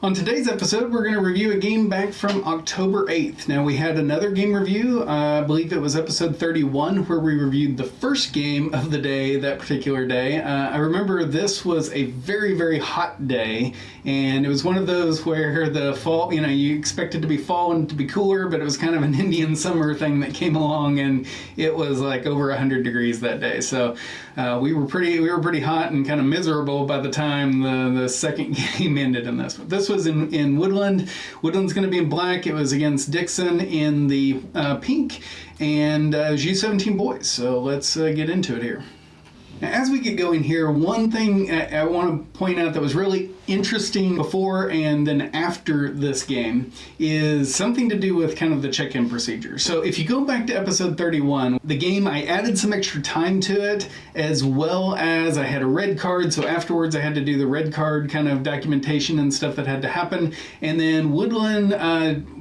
On today's episode, we're going to review a game back from October 8th. Now, we had another game review, I believe it was episode 31, where we reviewed the first game of the day, that particular day. I remember this was a very, very hot day, and it was one of those where the fall, you expected to be fall and to be cooler, but it was kind of an Indian summer thing that came along, and it was like over 100 degrees that day. So we were pretty hot and kind of miserable by the time the second game ended in this. This was in Woodland. Woodland's going to be in black. It was against Dixon in the pink, and U17Boys. So let's get into it here. Now, as we get going here, one thing I want to point out that was really interesting before and then after this game is something to do with kind of the check-in procedure. So if you go back to episode 31, the game, I added some extra time to it, as well as I had a red card, so afterwards I had to do the red card kind of documentation and stuff that had to happen. And then Woodland,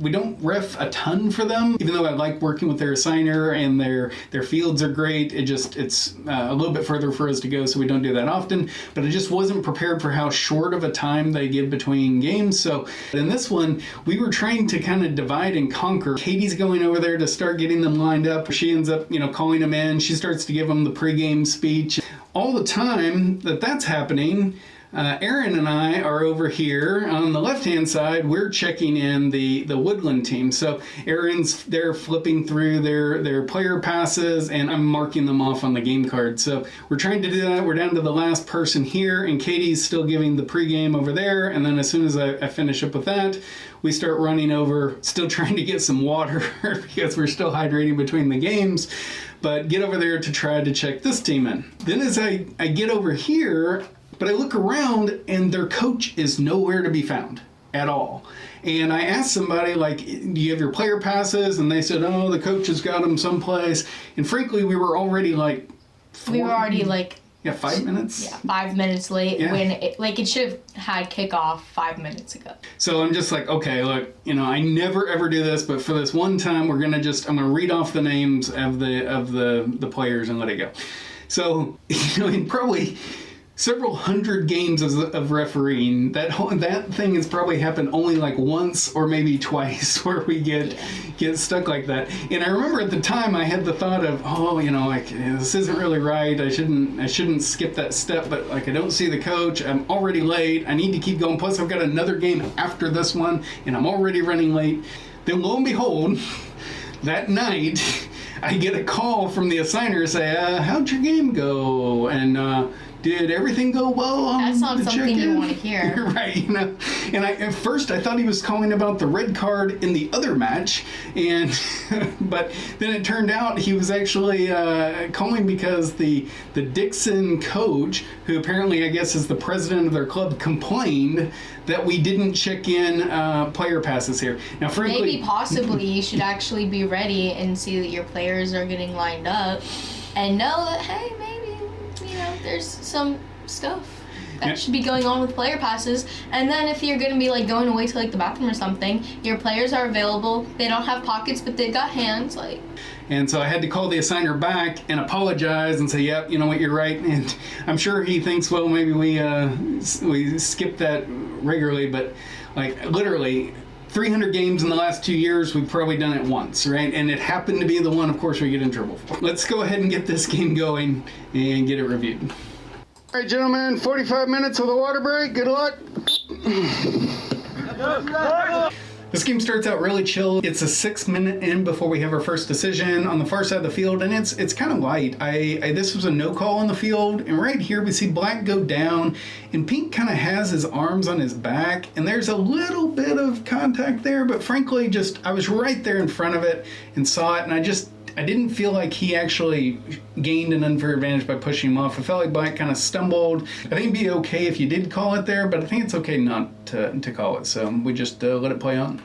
we don't ref a ton for them, even though I like working with their assigner and their fields are great. It's a little bit further for us to go, so we don't do that often, but I just wasn't prepared for how short of a time they give between games. So in this one, we were trying to kind of divide and conquer. Katie's going over there to start getting them lined up. She ends up, calling them in. She starts to give them the pregame speech. All the time that's happening, Aaron and I are over here on the left-hand side. We're checking in the Woodland team. So Aaron's there flipping through their player passes, and I'm marking them off on the game card. So we're trying to do that. We're down to the last person here, and Katie's still giving the pregame over there. And then as soon as I finish up with that, we start running over, still trying to get some water because we're still hydrating between the games, but get over there to try to check this team in. Then as I get over here, but I look around and their coach is nowhere to be found at all. And I asked somebody, do you have your player passes? And they said, oh, the coach has got them someplace. And frankly, we were already 5 minutes? Yeah, 5 minutes late when it should have had kickoff 5 minutes ago. So I'm just okay, look, I never ever do this, but for this one time, I'm gonna read off the names of the players and let it go. So, in probably several hundred games of refereeing, that thing has probably happened only once or maybe twice where we get stuck like that. And I remember at the time I had the thought of, this isn't really right. I shouldn't skip that step, but I don't see the coach. I'm already late. I need to keep going. Plus I've got another game after this one and I'm already running late. Then lo and behold, that night I get a call from the assigner say, how'd your game go? And did everything go well? That's not something you want to hear. Right, And at first I thought he was calling about the red card in the other match, but then it turned out he was actually calling because the Dixon coach, who apparently I guess is the president of their club, complained that we didn't check in player passes here. Now, frankly, maybe possibly you should actually be ready and see that your players are getting lined up, and know that hey, maybe there's some stuff that should be going on with player passes. And then if you're going to be going away to the bathroom or something, your players are available. They don't have pockets, but they've got hands. And so I had to call the assigner back and apologize and say, yep, you know what, you're right. And I'm sure he thinks, well, maybe we skip that regularly, but literally 300 games in the last 2 years, we've probably done it once, right? And it happened to be the one, of course, we get in trouble for. Let's go ahead and get this game going and get it reviewed. All right, gentlemen, 45 minutes with a water break. Good luck. This game starts out really chill. It's a 6-minute in before we have our first decision on the far side of the field, and it's kind of light. This was a no call on the field, and right here we see black go down, and pink kind of has his arms on his back, and there's a little bit of contact there, but frankly, I was right there in front of it and saw it, and I didn't feel like he actually gained an unfair advantage by pushing him off. I felt like black kind of stumbled. I think it'd be okay if you did call it there, but I think it's okay not to call it. So we just let it play on.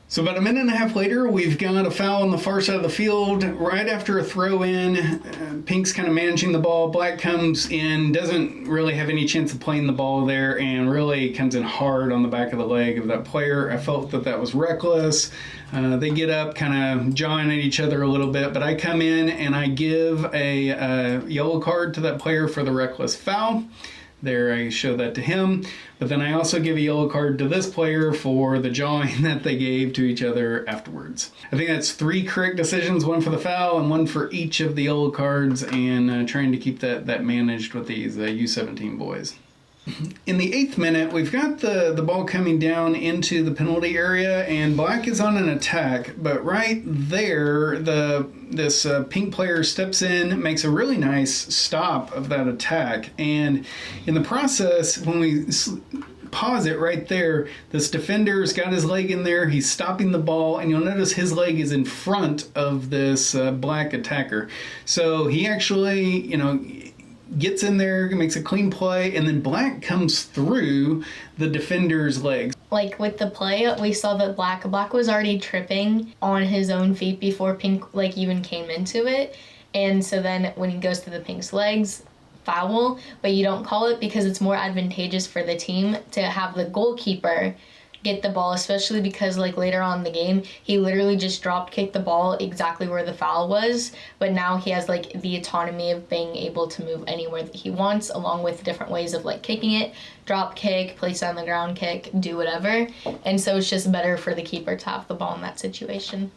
So about a minute and a half later, we've got a foul on the far side of the field. Right after a throw in, Pink's kind of managing the ball. Black comes in, doesn't really have any chance of playing the ball there, and really comes in hard on the back of the leg of that player. I felt that was reckless. They get up, kind of jawing at each other a little bit, but I come in and I give a yellow card to that player for the reckless foul. there I show that to him, but then I also give a yellow card to this player for the jawing that they gave to each other afterwards. I think that's 3 correct decisions, 1 for the foul and 1 for each of the yellow cards, and trying to keep that managed with these U17 boys. In the 8th minute, we've got the ball coming down into the penalty area, and Black is on an attack, but right there, this pink player steps in, makes a really nice stop of that attack, and in the process, when we pause it right there, this defender's got his leg in there, he's stopping the ball, and you'll notice his leg is in front of this Black attacker. So he actually, gets in there, makes a clean play, and then Black comes through the defender's legs. Like with the play, we saw that Black was already tripping on his own feet before Pink even came into it. And so then when he goes to the Pink's legs, foul, but you don't call it because it's more advantageous for the team to have the goalkeeper get the ball, especially because later on in the game, he literally just drop kicked the ball exactly where the foul was, but now he has the autonomy of being able to move anywhere that he wants, along with different ways of kicking it, drop kick, place it on the ground kick, do whatever, and so it's just better for the keeper to have the ball in that situation.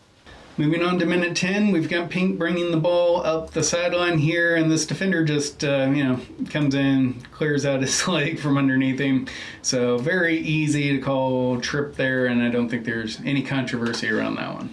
Moving on to minute 10, we've got Pink bringing the ball up the sideline here, and this defender just, comes in, clears out his leg from underneath him. So very easy to call trip there, and I don't think there's any controversy around that one.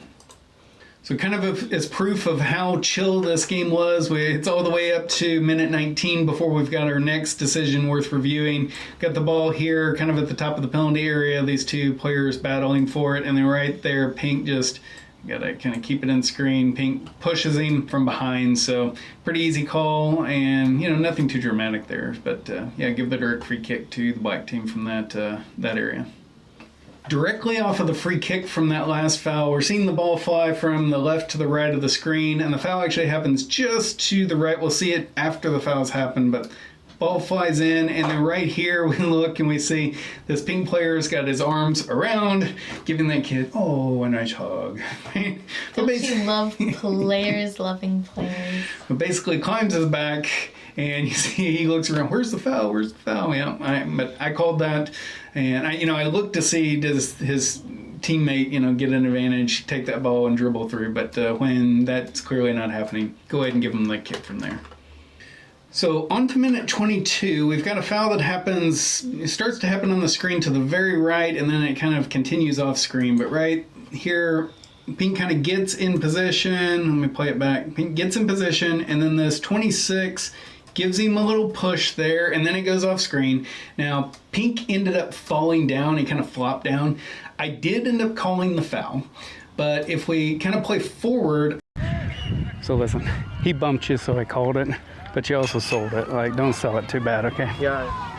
So kind of as proof of how chill this game was, it's all the way up to minute 19 before we've got our next decision worth reviewing. Got the ball here kind of at the top of the penalty area, these 2 players battling for it, and then right there, Pink just... gotta kind of keep it in screen. Pink pushes him from behind, so pretty easy call, and nothing too dramatic there. But give the direct free kick to the Black team from that area. Directly off of the free kick from that last foul, we're seeing the ball fly from the left to the right of the screen, and the foul actually happens just to the right. We'll see it after the fouls happen, but ball flies in, and then right here we look and we see this Pink player's got his arms around, giving that kid, a nice hug. Don't you love players loving players? But basically climbs his back, and you see he looks around, where's the foul? Where's the foul? But I called that, and I looked to see does his teammate, get an advantage, take that ball and dribble through, but when that's clearly not happening, go ahead and give him the kick from there. So on to minute 22, we've got a foul that starts to happen on the screen to the very right, and then it kind of continues off screen. But right here, Pink kind of gets in position. Let me play it back. Pink gets in position, and then this 26 gives him a little push there, and then it goes off screen. Now, Pink ended up falling down. He kind of flopped down. I did end up calling the foul, but if we kind of play forward... So listen, he bumped you, so I called it. But you also sold it. Don't sell it too bad, okay? Yeah.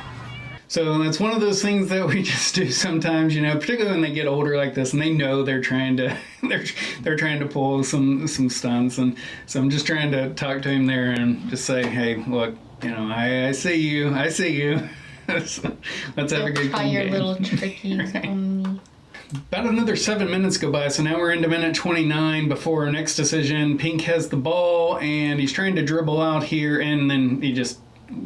So it's one of those things that we just do sometimes, particularly when they get older like this, and they know they're trying to they're trying to pull some stunts, and so I'm just trying to talk to him there and just say, hey, look, I see you. Let's have a good game. Try your little trickies right. On me. About another 7 minutes go by, so now we're into minute 29 before our next decision. Pink has the ball, and he's trying to dribble out here, and then he just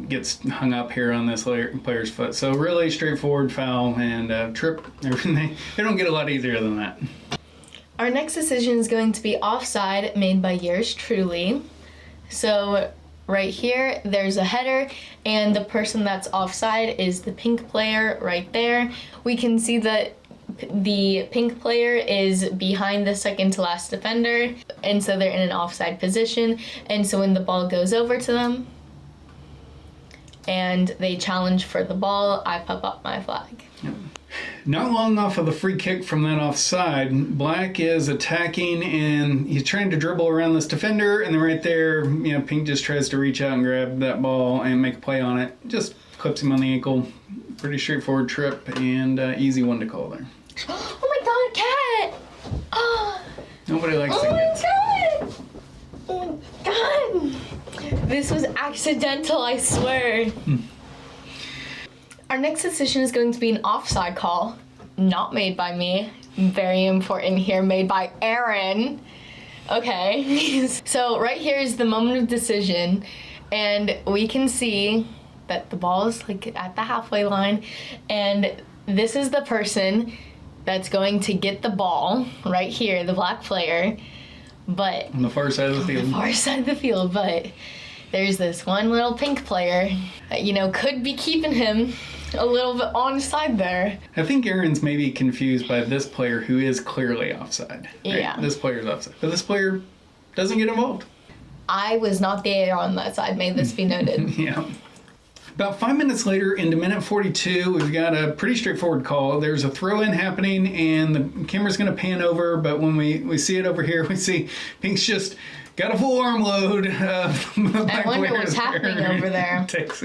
gets hung up here on this player's foot. So really straightforward foul and trip. Everything. They don't get a lot easier than that. Our next decision is going to be offside, made by yours truly. So right here, there's a header, and the person that's offside is the Pink player right there. We can see that the Pink player is behind the second to last defender, and so they're in an offside position, and so when the ball goes over to them and they challenge for the ball, I pop up my flag. Yep. Not long off of the free kick from that offside, Black is attacking, and he's trying to dribble around this defender, and then right there, Pink just tries to reach out and grab that ball and make a play on it. Just clips him on the ankle. Pretty straightforward trip, and easy one to call there. Oh my god, cat! Oh, Nobody likes oh to my get... god! Oh my god! This was accidental, I swear. Our next decision is going to be an offside call, not made by me. Very important here, made by Aaron. Okay, so right here is the moment of decision, and we can see that the ball is like at the halfway line, and this is the person that's going to get the ball right here, the black player, but on the far side of the field. Far side of the field, but there's this one little pink player that, you know, could be keeping him a little bit onside there. I think Aaron's maybe confused by this player who is clearly offside. Right? Yeah. This player's offside. But this player doesn't get involved. I was not there on that side, may this be noted. Yeah. About 5 minutes later, into minute 42, we've got a pretty straightforward call. There's a throw-in happening, and the camera's going to pan over, but when we see it over here, we see Pink's just got a full arm load. I wonder what's happening over there. takes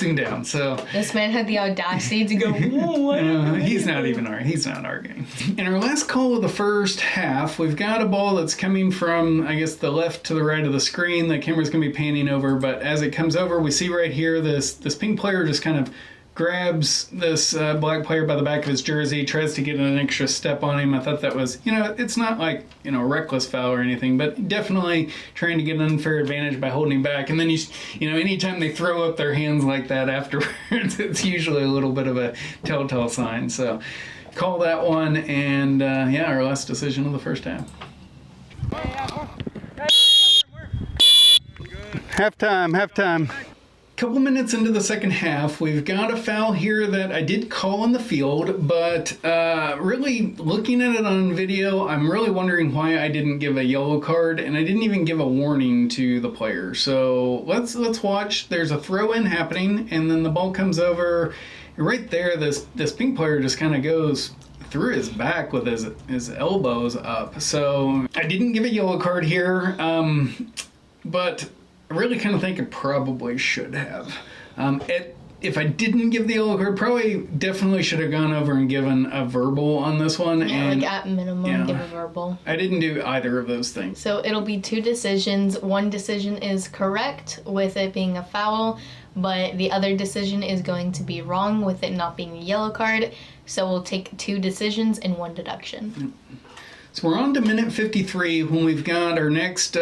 him down. So this man had the audacity to go, whoa, he's not arguing. In our last call of the first half, we've got a ball that's coming from, I guess, the left to the right of the screen. The camera's going to be panning over, but as it comes over, we see right here this pink player just kind of grabs this black player by the back of his jersey, tries to get an extra step on him. I thought that was, it's not like, a reckless foul or anything, but definitely trying to get an unfair advantage by holding him back. And then, anytime they throw up their hands like that afterwards, it's usually a little bit of a telltale sign. So call that one, and our last decision of the first half. Halftime. Couple minutes into the second half, we've got a foul here that I did call on the field, but really looking at it on video, I'm really wondering why I didn't give a yellow card, and I didn't even give a warning to the player. So let's watch. There's a throw-in happening, and then the ball comes over. And right there, this pink player just kind of goes through his back with his elbows up. So I didn't give a yellow card here, but I really kind of think I probably should have. If I didn't give the yellow card, definitely should have gone over and given a verbal on this one. Yeah, and at minimum, give a verbal. I didn't do either of those things. So it'll be 2 decisions. One decision is correct with it being a foul, but the other decision is going to be wrong with it not being a yellow card. So we'll take 2 decisions and 1 deduction. So we're on to minute 53 when we've got our next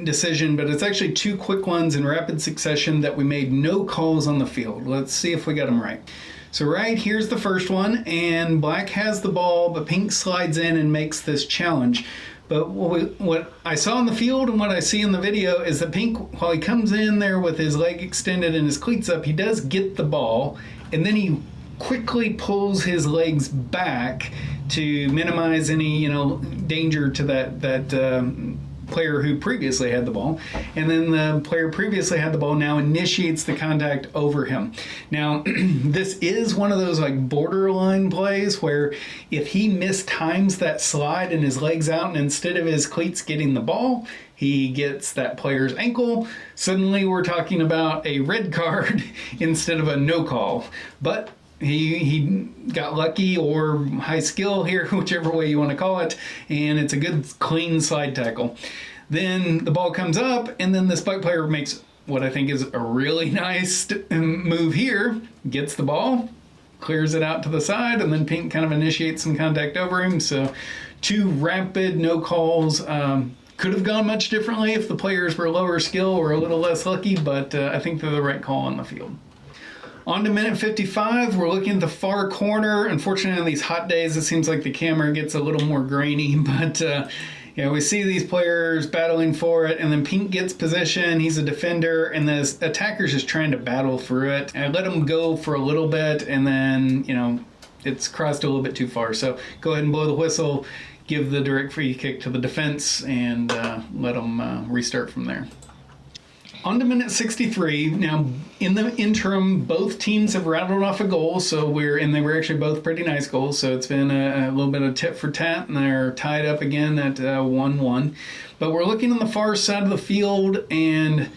decision, but it's actually 2 quick ones in rapid succession that we made no calls on the field. Let's see if we got them right. So right here's the first one, and black has the ball, but pink slides in and makes this challenge. But what I saw on the field and what I see in the video is that pink, while he comes in there with his leg extended and his cleats up, he does get the ball, and then he quickly pulls his legs back to minimize any danger to that player who previously had the ball. And then the player previously had the ball now initiates the contact over him. Now this is one of those like borderline plays where if he mistimes that slide and his legs out, and instead of his cleats getting the ball, he gets that player's ankle, suddenly we're talking about a red card instead of a no call. But he got lucky or high skill here, whichever way you want to call it, and it's a good clean slide tackle. Then the ball comes up, and then this black player makes what I think is a really nice move here, gets the ball, clears it out to the side, and then pink kind of initiates some contact over him. So 2 rapid no calls. Could have gone much differently if the players were lower skill or a little less lucky, but I think they're the right call on the field. On to minute 55, we're looking at the far corner. Unfortunately, on these hot days, it seems like the camera gets a little more grainy, but we see these players battling for it, and then pink gets position. He's a defender, and this attacker's just trying to battle through it. I let him go for a little bit, and then, it's crossed a little bit too far. So go ahead and blow the whistle, give the direct free kick to the defense, and let them restart from there. On to minute 63. Now, in the interim, both teams have rattled off a goal, and they were actually both pretty nice goals, so it's been a little bit of tit for tat, and they're tied up again at 1-1. But we're looking on the far side of the field, and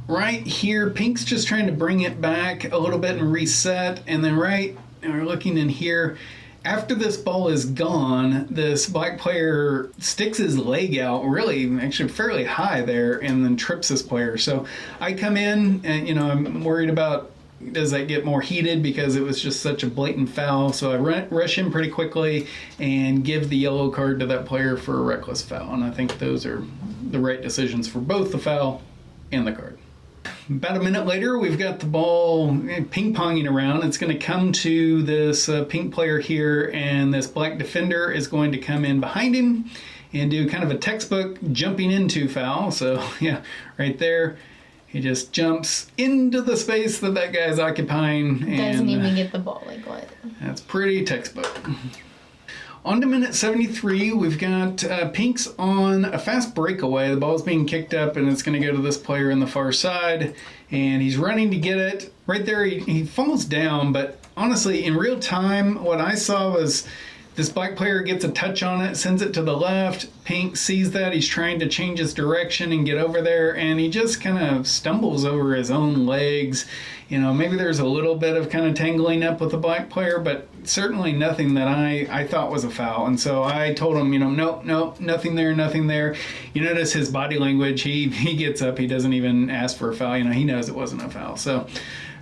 right here, pink's just trying to bring it back a little bit and reset, and then we're looking in here. After this ball is gone, this black player sticks his leg out actually fairly high there, and then trips this player. So I come in and, I'm worried about, does that get more heated because it was just such a blatant foul. So I rush in pretty quickly and give the yellow card to that player for a reckless foul. And I think those are the right decisions for both the foul and the card. About a minute later, we've got the ball ping-ponging around. It's going to come to this pink player here, and this black defender is going to come in behind him and do kind of a textbook jumping into foul. So, yeah, right there. He just jumps into the space that that guy's occupying. Doesn't even get the ball, like what? That's pretty textbook. On to minute 73, we've got Pinks on a fast breakaway. The ball's being kicked up, and it's going to go to this player on the far side, and he's running to get it. Right there, he falls down, but honestly, in real time, what I saw was this black player gets a touch on it, sends it to the left. Pink sees that. He's trying to change his direction and get over there, and he just kind of stumbles over his own legs. You know, maybe there's a little bit of kind of tangling up with the black player, but certainly nothing that I thought was a foul. And so I told him, you know, no, nothing there, nothing there. You notice his body language. He gets up. He doesn't even ask for a foul. You know, he knows it wasn't a foul. So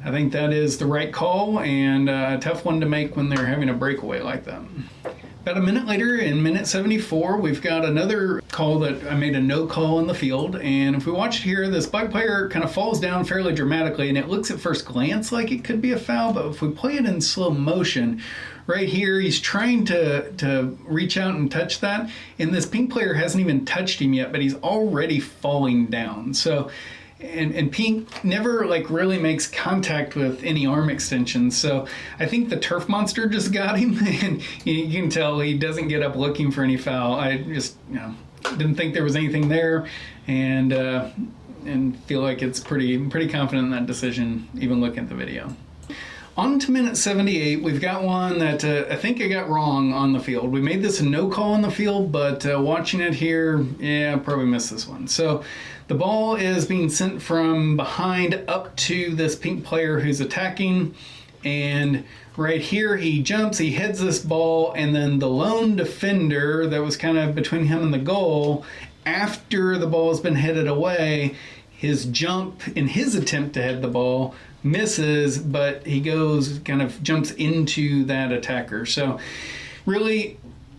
I think that is the right call, and a tough one to make when they're having a breakaway like that. About a minute later, in minute 74, we've got another call that I made a no call in the field. And if we watch it here, this black player kind of falls down fairly dramatically, and it looks at first glance like it could be a foul, but if we play it in slow motion, right here, he's trying to reach out and touch that, and this pink player hasn't even touched him yet, but he's already falling down. So and Pink never like really makes contact with any arm extensions. So I think the turf monster just got him, and you can tell he doesn't get up looking for any foul. I just didn't think there was anything there, and feel like it's pretty confident in that decision, even looking at the video. On to minute 78, we've got one that I think I got wrong on the field. We made this a no call on the field, but watching it here, yeah, probably missed this one. So the ball is being sent from behind up to this pink player who's attacking, and right here he jumps, he heads this ball, and then the lone defender that was kind of between him and the goal, after the ball has been headed away, his jump in his attempt to head the ball misses, but he jumps into that attacker. So really,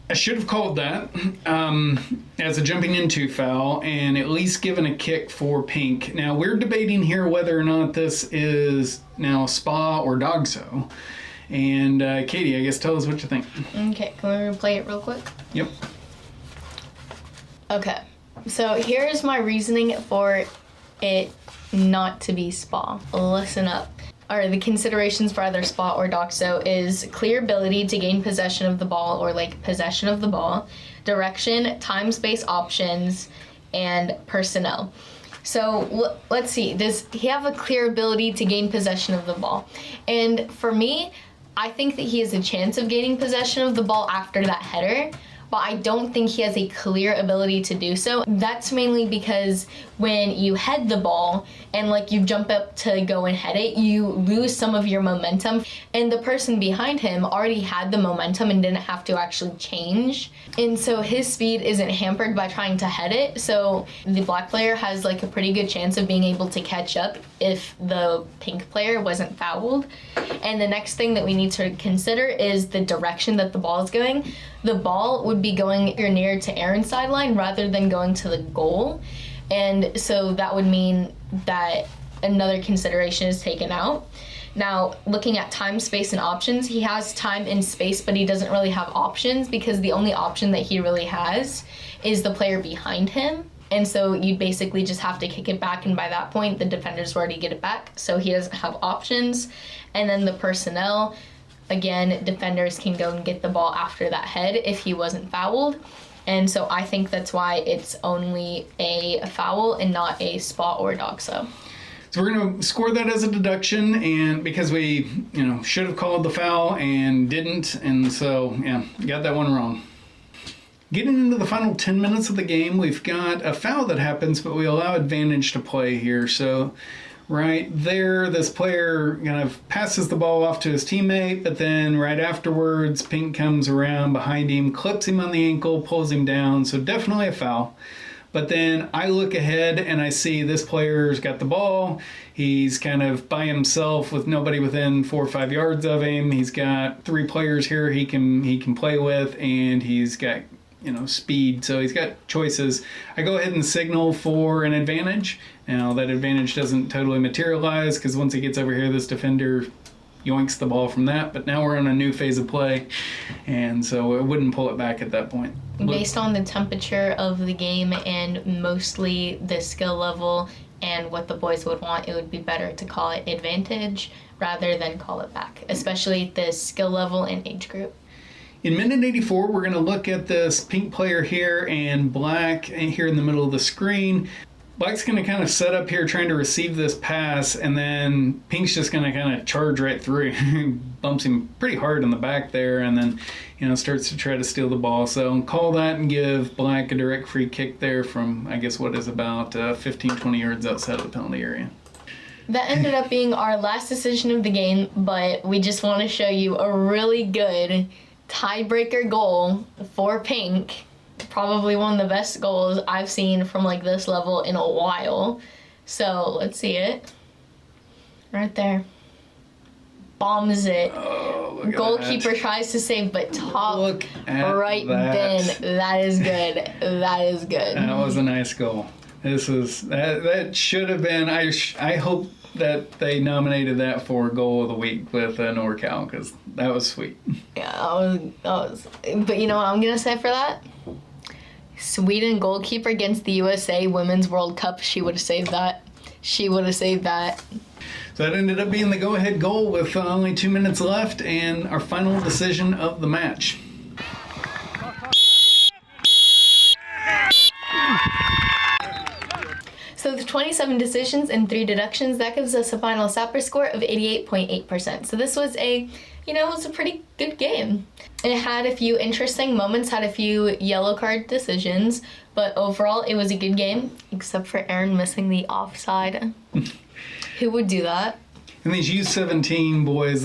I should have called that as a jumping into foul and at least given a kick for Pink. Now we're debating here whether or not this is now SPA or DOGSO. And Katie, I guess tell us what you think. Okay, can we replay it real quick? Yep. Okay, so here's my reasoning for it not to be SPA. Listen up. Or the considerations for either SPA or DOGSO is clear ability to gain possession of the ball, or like possession of the ball, direction, time, space options, and personnel. So let's see, does he have a clear ability to gain possession of the ball? And for me, I think that he has a chance of gaining possession of the ball after that header, but I don't think he has a clear ability to do so. That's mainly because when you head the ball and like you jump up to go and head it, you lose some of your momentum, and the person behind him already had the momentum and didn't have to actually change. And so his speed isn't hampered by trying to head it. So the black player has like a pretty good chance of being able to catch up if the pink player wasn't fouled. And the next thing that we need to consider is the direction that the ball is going. The ball would be going near to Aaron's sideline rather than going to the goal. And so that would mean that another consideration is taken out. Now, looking at time, space, and options, he has time and space, but he doesn't really have options because the only option that he really has is the player behind him. And so you basically just have to kick it back, and by that point, the defenders already get it back, so he doesn't have options. And then the personnel, again, defenders can go and get the ball after that head if he wasn't fouled. And so I think that's why it's only a foul and not a SPA or DOGSO. So we're going to score that as a deduction, and because we, should have called the foul and didn't, and so, got that one wrong. Getting into the final 10 minutes of the game, we've got a foul that happens, but we allow advantage to play here. So right there, this player kind of passes the ball off to his teammate, but then right afterwards, Pink comes around behind him, clips him on the ankle, pulls him down, so definitely a foul. But then I look ahead and I see this player's got the ball. He's kind of by himself with nobody within 4 or 5 yards of him. He's got 3 players here he can play with, and he's got speed. So he's got choices. I go ahead and signal for an advantage. Now that advantage doesn't totally materialize because once he gets over here, this defender yoinks the ball from that. But now we're on a new phase of play, and so it wouldn't pull it back at that point. Based on the temperature of the game and mostly the skill level and what the boys would want, it would be better to call it advantage rather than call it back, especially the skill level and age group. In minute 84, we're going to look at this pink player here and black here in the middle of the screen. Black's going to kind of set up here trying to receive this pass, and then Pink's just going to kind of charge right through. Bumps him pretty hard in the back there, and then starts to try to steal the ball. So call that and give Black a direct free kick there from, I guess, what is about 15-20 yards outside of the penalty area. That ended up being our last decision of the game, but we just want to show you a really good tiebreaker goal for Pink. Probably one of the best goals I've seen from this level in a while. So let's see it. Right there. Bombs it. Oh, look at Goalkeeper that. Tries to save, but top Look at right that. bin. That is good. That is good. That was a nice goal. That should have been. I hope that they nominated that for goal of the week with NorCal because that was sweet. Yeah, that was. But you know what I'm gonna say for that? Sweden goalkeeper against the USA Women's World Cup. She would have saved that. She would have saved that. So that ended up being the go-ahead goal with only 2 minutes left and our final decision of the match. So with 27 decisions and 3 deductions, that gives us a final Sapper score of 88.8%. So this was it was a pretty good game. And it had a few interesting moments, had a few yellow card decisions, but overall it was a good game, except for Aaron missing the offside. Who would do that? And these U17 boys,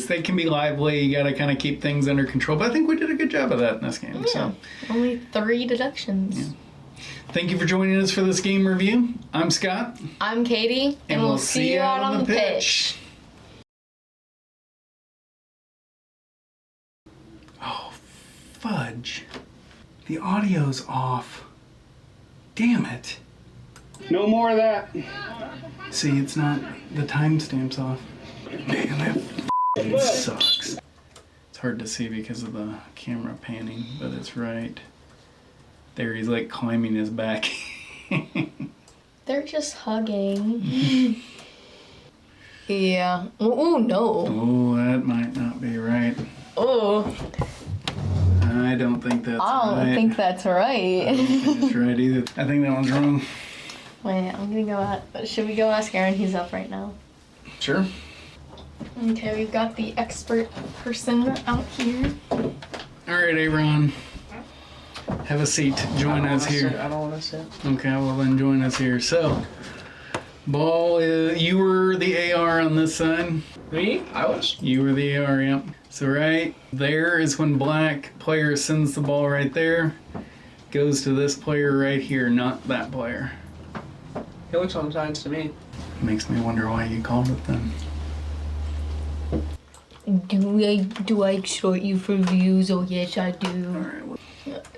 they can be lively. You got to kind of keep things under control. But I think we did a good job of that in this game. Yeah, So. only 3 deductions. Yeah. Thank you for joining us for this game review. I'm Scott. I'm Katie, and we'll see you out on the pitch. Oh, fudge. The audio's off. Damn it. No more of that. See, it's not, the timestamp's off. Man, that f***ing sucks. It's hard to see because of the camera panning, but it's right there. He's like climbing his back. They're just hugging. Yeah. Oh, no. Oh, that might not be right. Oh. I don't think that's right. I don't think that's I right. don't think it's right either. I think that one's wrong. Wait, I'm gonna go should we go ask Aaron? He's up right now. Sure. Okay, we've got the expert person out here. All right, Aaron. Have a seat. Join us here. I don't want to sit. Okay, well then join us here. So, ball, you were the AR on this side. Me? I was. You were the AR, yep. So right there is when black player sends the ball right there. Goes to this player right here, not that player. It looks on sides to me. Makes me wonder why you called it then. Do I extort you for views? Oh yes, I do. All right. Well,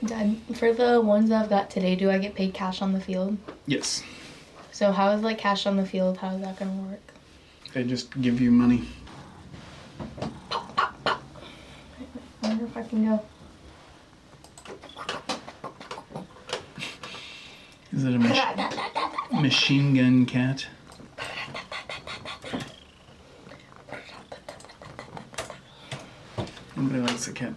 Dad, for the ones that I've got today, do I get paid cash on the field? yes. So how is cash on the field? How is that gonna work? They just give you money. I wonder if I can go. Is it a machine gun cat? Nobody likes a cat.